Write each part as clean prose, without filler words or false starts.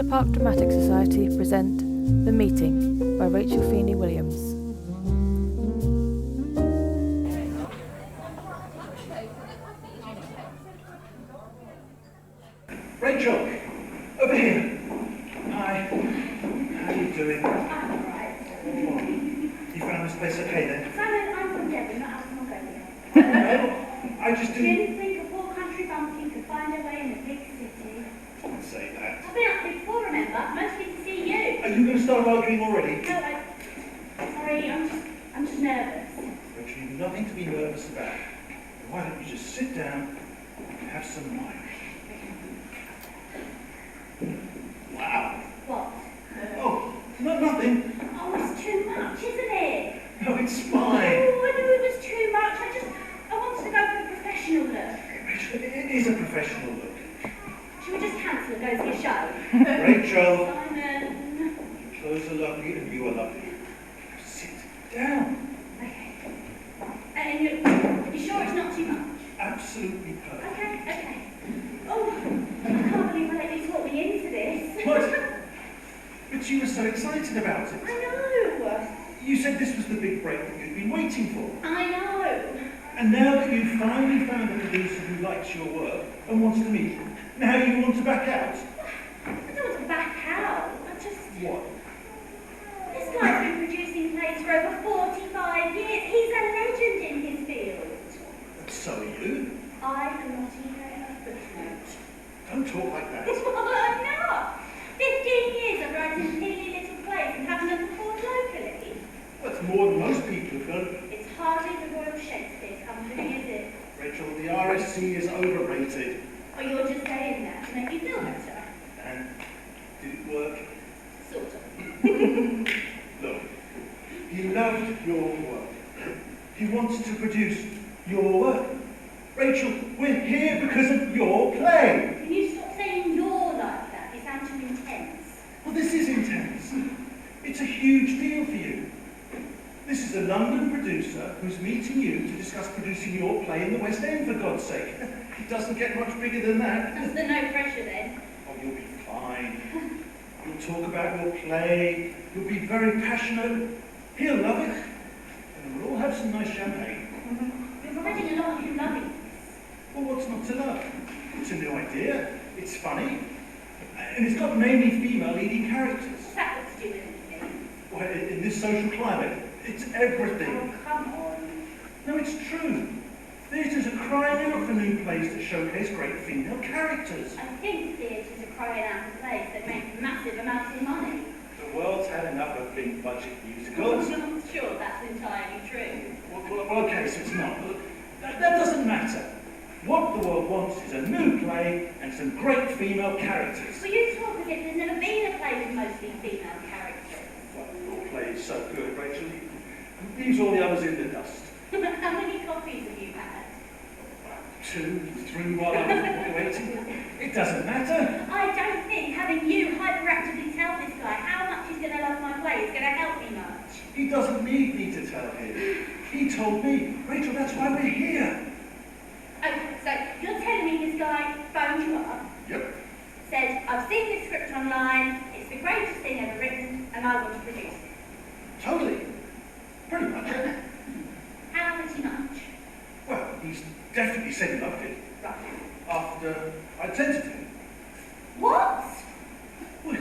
Worcester Park Dramatic Society present The Meeting by Rachel Feeney-Williams. Rachel, over here. Hi. How are you doing? I'm alright. You found this place okay then? Simon, I'm from Devon, not out from Mongolia. No, I just Do you didn't... think a poor country bumpkin could find her way in a big city? Don't say that. I've been up here before, remember? Mostly to see you. Are you going to start arguing already? No, sorry, I'm just nervous. Rachel, you've nothing to be nervous about. Why don't you just sit down and have some wine? Wow. What? Oh, nothing. Oh, it's too much, isn't it? No, it's Oh, fine. I knew it was too much. I wanted to go for a professional look. Rachel, it is a professional look. Should we just cancel and go see a show? Rachel. Simon. Your clothes are lovely and you are lovely. Sit down. Okay. And you sure it's not too much? Absolutely perfect. Okay. Oh, I can't believe I let you talk me into this. What? But you were so excited about it. I know. You said this was the big break that you'd been waiting for. I know. And now that you've finally found a producer who likes your work and wants to meet you, now you want to back out. I don't want to back out. What? This guy's been producing plays for over 45 years. He's a legend in his field. And so are you. I am not even a footnote. Don't talk like that. Well, I'm not. 15 years of writing silly little plays and having them performed locally. That's more than most people have done. It's hardly the Royal Shakespeare Company, is it? Rachel, the RSC is overrated. Or you're just saying that to make you feel better? And did it work? Sort of. Look, he loved your work. He wants to produce your work. Rachel, we're here because of your play. Can you stop saying you're like that? You sound too intense. Well, this is intense. It's a huge deal for you. This is a London producer who's meeting you to discuss producing your play in the West End, for God's sake. It doesn't get much bigger than that. That's the no pressure then. Oh, you'll be fine. You'll talk about your play. You'll be very passionate. He'll love it. And we'll all have some nice champagne. You're providing a lot of you loving this. Well, what's not to love? It's a new idea. It's funny. And it's got mainly female leading characters. What's that got to do with anything? Well, in this social climate, it's everything. Oh, come on. No, it's true. Theatres are crying out for new plays that showcase great female characters. I think theatres are crying out for plays that make massive amounts of money. The world's had enough of big budget musicals. I'm not sure that's entirely true. Well, okay, so it's not. That doesn't matter. What the world wants is a new play and some great female characters. Well, you talk as if there's never been a play with mostly female characters. Well, your play is so good, Rachel. It leaves all the others in the dust. How many copies have you had? 2, 3 while I'm waiting. It doesn't matter. I don't think having you hyperactively tell this guy how much he's going to love my play is going to help me much. He doesn't need me to tell him. He told me. Rachel, that's why we're here. Okay, so you're telling me this guy phoned you up, Yep. said, I've seen this script online, it's the greatest thing ever written, and I want to produce it. Totally. Pretty much. How pretty much? Well, he's definitely said he loved it. Right. After I sent it to him. What? Well,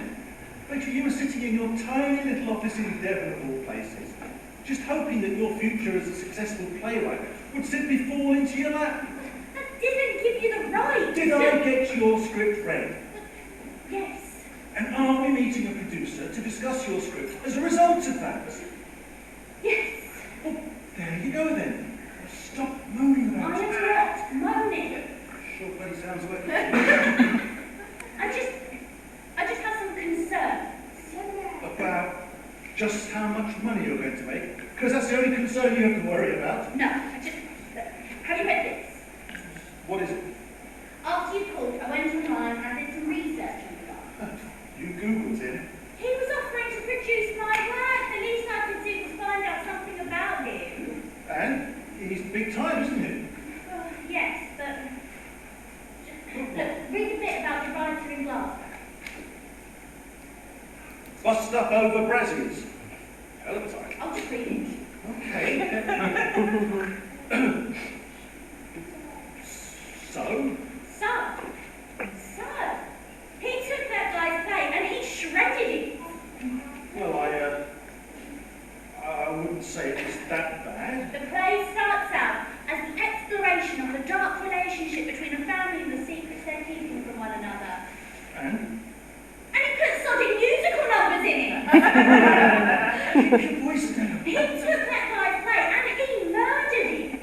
Rachel, you were sitting in your tiny little office in Devon of all places, just hoping that your future as a successful playwright would simply fall into your lap. That didn't give you the right. Did I get your script read? Yes. And are we meeting a producer to discuss your script as a result of that? Yes. Well, there you go then. Stop moaning about I it. am not moaning. Sure bloody sounds like it. I just have some concerns. About just how much money you're going to make? Because that's the only concern you have to worry about. No, have you read this? What is it? After you called, I went online and did some research on the guy. You Googled him. He was offering to produce my work. The least I could do was find out something about him. And he's big time, isn't he? Yes, but... Look, read a bit about the writer in Glasgow. What? He was offering to produce my work. The least I could do was find out something about him. And he's big time, isn't he? Yes, but... Look, read a bit about the writer in Glasgow. Fussed up over braziers. Hell of a title. I'll just read it. Okay. So? He took that guy's play and he shredded it. Well, I wouldn't say it was that bad. The play starts out as the exploration of the dark relationship between a family and the secrets they're keeping from one another. And? And he put sodding musical numbers in it. Keep your voice down. He took that guy's play and he murdered it.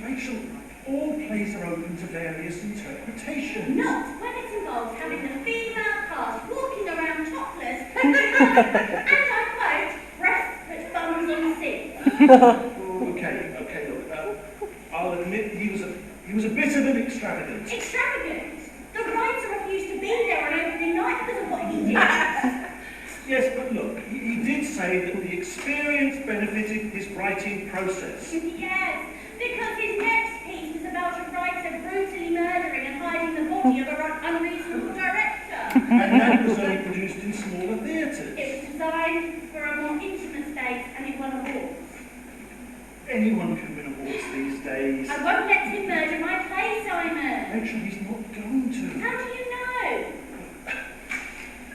Rachel, all plays are open to various interpretations. Not when it involves having the female cast walking around topless and I quote, breasts put bums on seats. Okay, look, I'll admit he was a bit of an extravagant. Extravagant? The writer refused to be there on opening night because of what he did. Yes, but look, he did say that the experience benefited his writing process. Yes, because his next piece was about a writer brutally murdering and hiding the body of an unreasonable director. And that was only produced in smaller theatres. It was designed for a more intimate stage and it won awards. Anyone can win awards these days. I won't let him murder my play, Simon. Rachel, he's not going to. How do you know?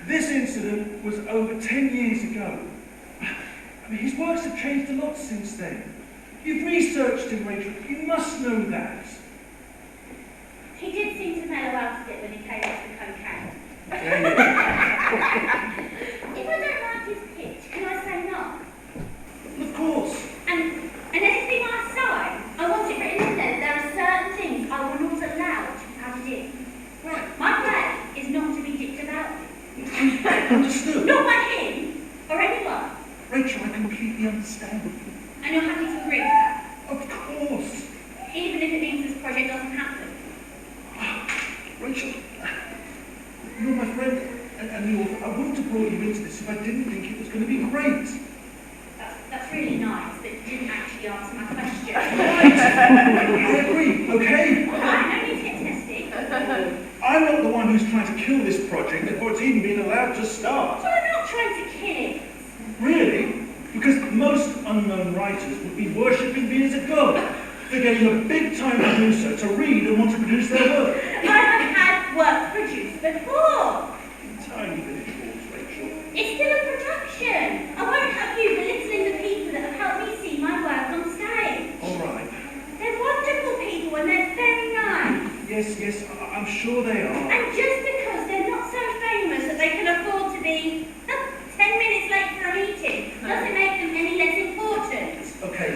This incident was over 10 years ago. I mean, his works have changed a lot since then. You've researched him, Rachel. You must know that. He did seem to mellow out a bit when he came off the cocaine. Yeah. If I don't like his pitch, can I say no? Of course. And anything I sign, I want it written in there that there are certain things I will not allow to be added in. Right. My play is not to be dicked about. Understood. Not by him or anyone. Rachel, I completely understand. And you're happy to agree with that? Of course. Even if it means this project doesn't happen. Rachel, you're my friend and the author. I wouldn't have brought you into this if I didn't think it was going to be great. That's really nice, but you didn't actually answer my question. Right. I agree, okay? Alright, no need to get tested. I'm not the one who's trying to kill this project before it's even been allowed to start. Well, I'm not trying to kill it. Really? Because most unknown writers would be worshipping me as a god. They're getting a big-time producer to read and want to produce their work. I have had work produced before. Tiny bit of yours, Rachel. It's still a production. I won't have you belittling the people that have helped me see my work on stage. All right. They're wonderful people and they're very nice. Yes, I'm sure they are. And just because they're not so famous that they can afford to be 10 minutes late for a meeting doesn't make them any less important. Okay,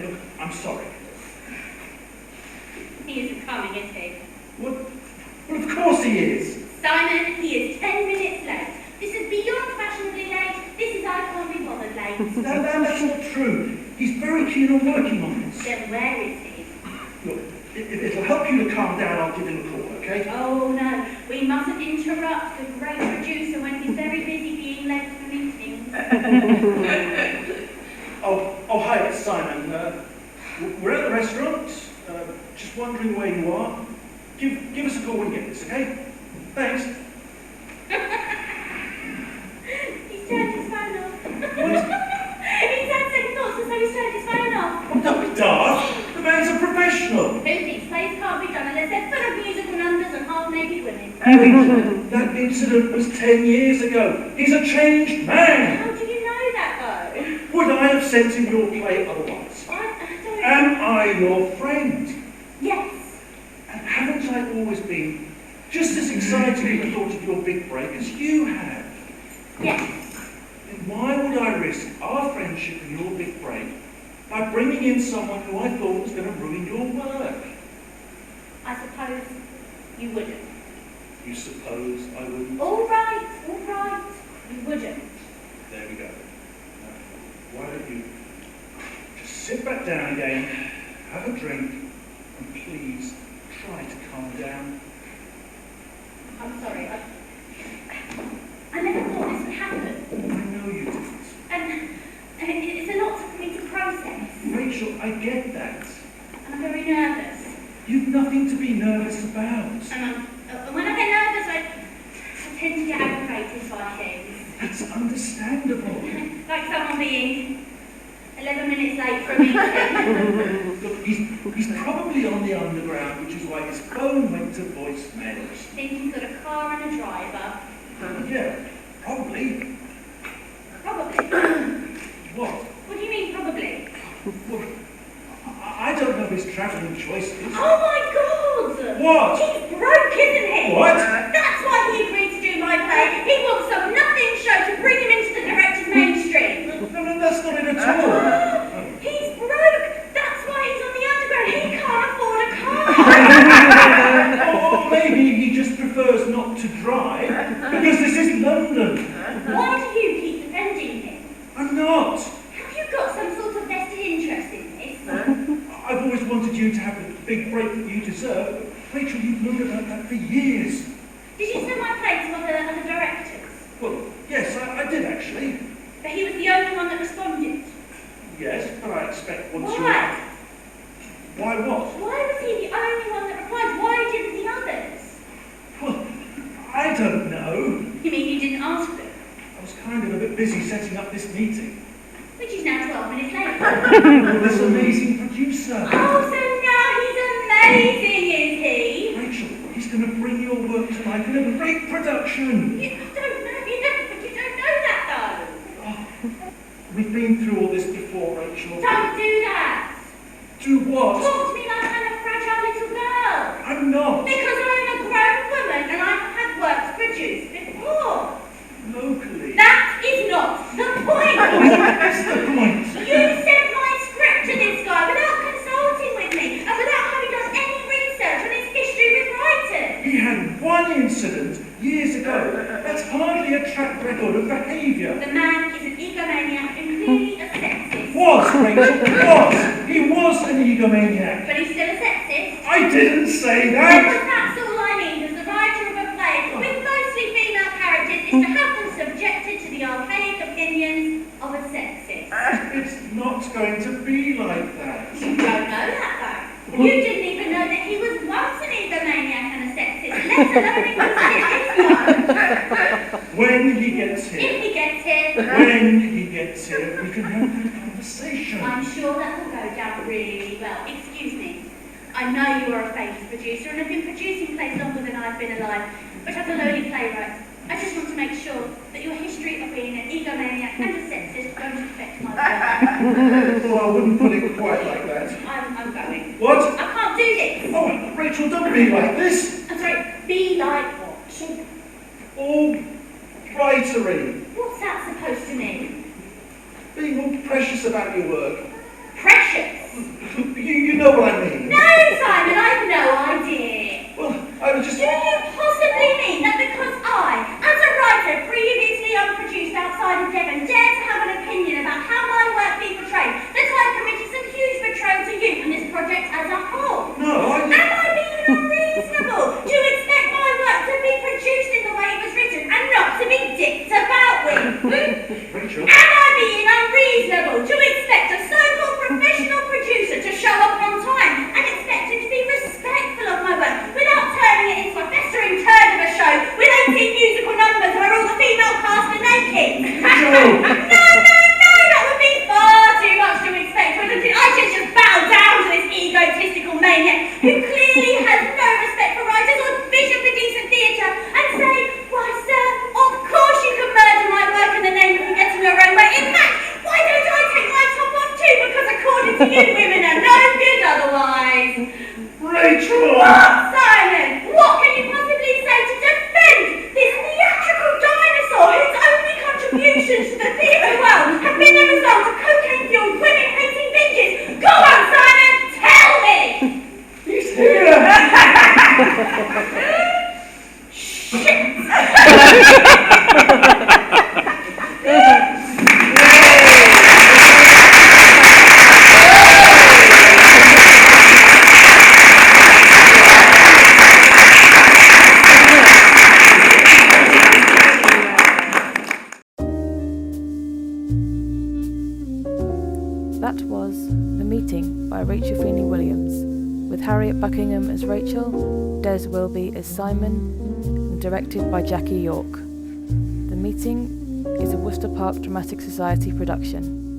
look, I'm sorry. He isn't coming, is he? Well, of course he is. Simon, he is 10 minutes late. This is beyond fashionably late. This is I can't be bothered late. That's not true. He's very keen on working on this. Then where is he? Look, if it'll help you to calm down, I'll give him a call, okay? Oh no, we mustn't interrupt the great producer when he's very busy being late for meetings. Oh, hi, it's Simon. We're at the restaurant. Just wondering where you are. Give us a call when you get this, okay? Thanks. He's turned his phone off. What? He's had second thoughts and so he's turned his phone off. Oh, don't be daft. The man's a professional. Who thinks plays can't be done unless they're full of musical numbers and half-naked women? That incident was 10 years ago. He's a changed man. How do you know that though? Would I have sent him your play otherwise? I don't... Am I your friend? Yes. And haven't I always been just as excited at the thought of your big break as you have? Yes. Then why would I risk our friendship and your big break by bringing in someone who I thought was going to ruin your work? I suppose you wouldn't. You suppose I wouldn't? All right. You wouldn't. There we go. Now, why don't you just sit back down again, have a drink, and please try to calm down. I'm sorry. I never thought this would happen. I know you didn't. And it's a lot for me to process. Rachel, I get that. And I'm very nervous. You've nothing to be nervous about. And when I get nervous, I tend to get aggravated by things. It's understandable. Like someone being 11 minutes late for a meeting. Look, he's probably on the underground, which is why his phone went to voicemail. Think he's got a car and a driver. Yeah, probably. Probably. What? What do you mean, probably? Well, I don't know his travelling choices. Oh my God! What? He's broke, isn't he? What? That's why he agreed to do my play. He wants some nothing show to bring him into the director's mainstream. No, that's not it at all. He's broke. That's why he's on the underground. He can't afford a car. Or maybe he just prefers not to drive, because this is London. Why do you keep defending him? I'm not. Have you got some sort of vested interest in this? I've always wanted you to have the big break that you deserve. Rachel, you've known about that for years. Did you send my play to other directors? Well, yes, I did actually. But he was the only one that responded. Yes, but I expect once you're... Why? Why what? Why was he the only one that replied? Why didn't the others? Well, I don't know. You mean you didn't ask them? I was kind of a bit busy setting up this meeting. Which is now 12 minutes later. Oh, this amazing producer. Oh, so now he's amazing, is he? Rachel, he's going to bring your work to life in a great production. You don't know that though. Oh, we've been through all this before, Rachel. Don't do that. Do what? Talk to me like I'm a fragile little girl. I'm not. Because I'm a grown woman and I've had work produced before. Locally. That is not the point. That's the point. You sent my script to this guy without consulting with me and without having done any research on his history with writers. He had one incident years ago. That's hardly a track record of behaviour. The man is an egomaniac and clearly a sexist. Was, Rachel, was. He was an egomaniac. But he's still a sexist. I didn't say Because that. that's all I need as the writer of a play with mostly female characters is to have them subjected to the archaic opinions of a sexist. It's not going to be like that. You don't know that though. You didn't even know that he was once an egomaniac and a sexist, let alone he was this one. When he gets If here, he gets here, when he gets here, we can have that conversation. I'm sure that will go down really well. Excuse me. I know you are a famous producer and have been producing plays longer than I've been alive, but as a lowly playwright, I just want to make sure that your history of being an egomaniac and a sexist don't affect my work. Well, I wouldn't put it quite like that. I'm going. What? I can't do this. Oh, Rachel, don't be like this. I'm sorry, be like what? All writery. What's that supposed to mean? Being all precious about your work. Precious? You know what I mean. No, Simon, I've no idea. Well, I was just... Do you possibly mean that because I, as a writer previously unproduced outside of Devon, dare to have an opinion about how my work be portrayed, that I've committed some huge betrayal to you and this project as a whole? No, Am I being unreasonable to expect my work to be produced in the way it was written and not to be dicked about with? Rachel. Am I being unreasonable to expect a so-called professional producer to show up on time and expect him to be respectful of my work without turning it into a festering turd of a show with 18 musical numbers where all the female cast are naked? No, that would be far too much to expect. I should just bow down to this egotistical maniac who clearly has no respect for writers or vision for decent theatre and say, why sir, of course you can murder my work in the name of getting your own way. In fact, why don't I take my top off too? Because according to you, women are no good otherwise. Rachel! What, Simon? What can you possibly say to defend this theatrical dinosaur whose only contributions to the theatre world have been the result of cocaine-fueled women-hating binges? Go on, Simon! Tell me! He's here! That was The Meeting by Rachel Feeney Williams, with Harriet Buckingham as Rachel, Des Wilby as Simon, and directed by Jackie York. The Meeting is a Worcester Park Dramatic Society production.